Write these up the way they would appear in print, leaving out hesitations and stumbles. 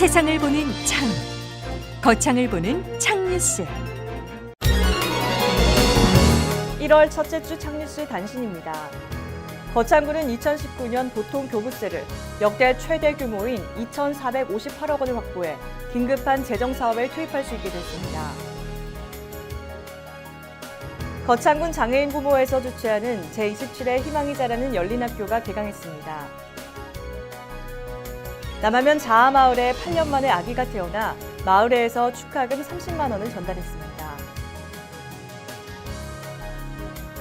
세상을 보는 창, 거창을 보는 창뉴스. 1월 첫째 주 창뉴스 단신입니다. 거창군은 2019년 보통 교부세를 역대 최대 규모인 2,458억 원을 확보해 긴급한 재정 사업에 투입할 수 있게 됐습니다. 거창군 장애인 부모에서 주최하는 제27회 희망이 자라는 열린 학교가 개강했습니다. 남하면 자아마을에 8년 만에 아기가 태어나 마을회에서 축하금 30만 원을 전달했습니다.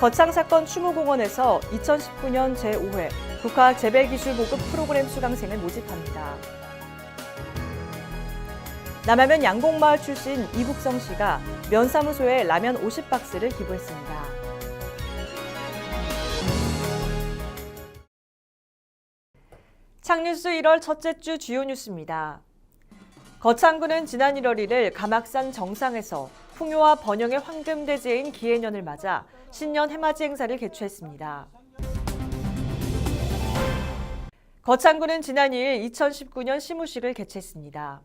거창 사건 추모공원에서 2019년 제5회 국화학 재배기술 보급 프로그램 수강생을 모집합니다. 남하면 양곡마을 출신 이국성 씨가 면사무소에 라면 50박스를 기부했습니다. 창뉴스 1월 첫째 주 주요 뉴스입니다. 거창군은 지난 1월 1일 감악산 정상에서 풍요와 번영의 황금대제인 기해년을 맞아 신년 해맞이 행사를 개최했습니다. 거창군은 지난 2일 2019년 시무식을 개최했습니다.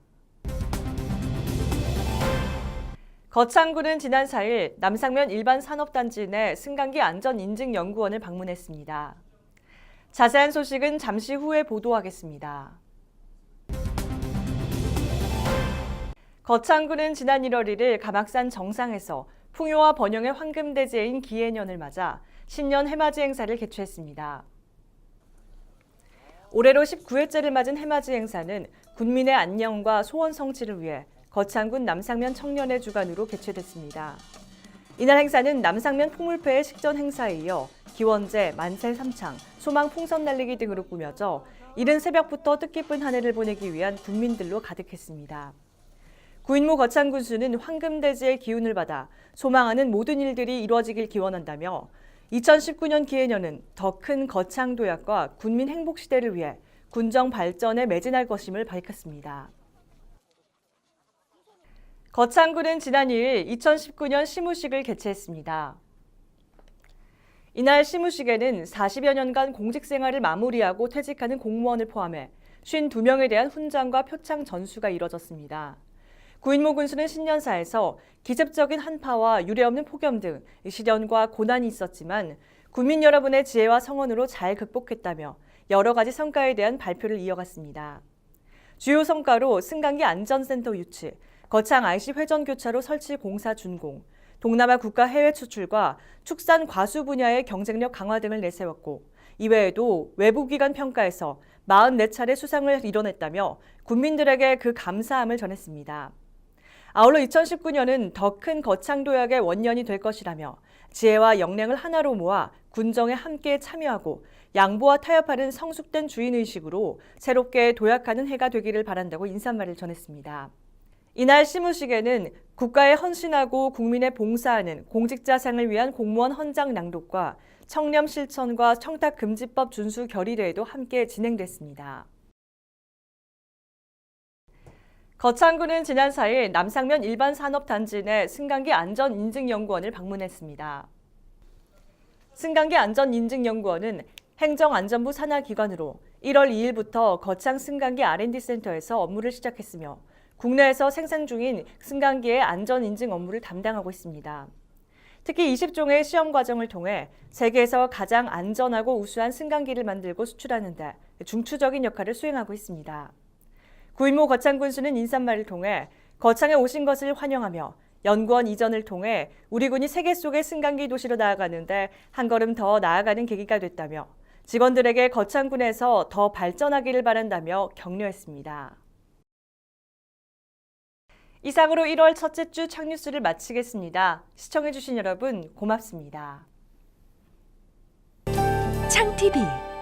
거창군은 지난 4일 남상면 일반산업단지 내 승강기 안전인증연구원을 방문했습니다. 자세한 소식은 잠시 후에 보도하겠습니다. 거창군은 지난 1월 1일 감악산 정상에서 풍요와 번영의 황금대제인 기해년을 맞아 신년 해맞이 행사를 개최했습니다. 올해로 19회째를 맞은 해맞이 행사는 군민의 안녕과 소원 성취를 위해 거창군 남상면 청년의 주관으로 개최됐습니다. 이날 행사는 남상면 풍물패의 식전 행사에 이어 기원제, 만세 삼창, 소망 풍선 날리기 등으로 꾸며져 이른 새벽부터 뜻깊은 한 해를 보내기 위한 군민들로 가득했습니다. 구인모 거창군수는 황금대지의 기운을 받아 소망하는 모든 일들이 이루어지길 기원한다며 2019년 기해년은 더 큰 거창 도약과 군민 행복 시대를 위해 군정 발전에 매진할 것임을 밝혔습니다. 거창군은 지난 2일 2019년 시무식을 개최했습니다. 이날 시무식에는 40여 년간 공직 생활을 마무리하고 퇴직하는 공무원을 포함해 52명에 대한 훈장과 표창 전수가 이뤄졌습니다. 구인모 군수는 신년사에서 기습적인 한파와 유례없는 폭염 등 시련과 고난이 있었지만 국민 여러분의 지혜와 성원으로 잘 극복했다며 여러 가지 성과에 대한 발표를 이어갔습니다. 주요 성과로 승강기 안전센터 유치, 거창 IC 회전교차로 설치 공사 준공, 동남아 국가 해외 추출과 축산 과수 분야의 경쟁력 강화 등을 내세웠고 이외에도 외부기관 평가에서 44차례 수상을 이뤄냈다며 국민들에게 그 감사함을 전했습니다. 아울러 2019년은 더 큰 거창도약의 원년이 될 것이라며 지혜와 역량을 하나로 모아 군정에 함께 참여하고 양보와 타협하는 성숙된 주인의식으로 새롭게 도약하는 해가 되기를 바란다고 인사말을 전했습니다. 이날 시무식에는 국가에 헌신하고 국민에 봉사하는 공직자상을 위한 공무원 헌장 낭독과 청렴 실천과 청탁금지법 준수 결의례도 함께 진행됐습니다. 거창군은 지난 4일 남상면 일반산업단지 내 승강기 안전인증연구원을 방문했습니다. 승강기 안전인증연구원은 행정안전부 산하기관으로 1월 2일부터 거창 승강기 R&D센터에서 업무를 시작했으며 국내에서 생산 중인 승강기의 안전인증 업무를 담당하고 있습니다. 특히 20종의 시험 과정을 통해 세계에서 가장 안전하고 우수한 승강기를 만들고 수출하는 데 중추적인 역할을 수행하고 있습니다. 구인모 거창군수는 인사말을 통해 거창에 오신 것을 환영하며 연구원 이전을 통해 우리 군이 세계 속의 승강기 도시로 나아가는데 한 걸음 더 나아가는 계기가 됐다며 직원들에게 거창군에서 더 발전하기를 바란다며 격려했습니다. 이상으로 1월 첫째 주 창뉴스를 마치겠습니다. 시청해주신 여러분 고맙습니다. 창TV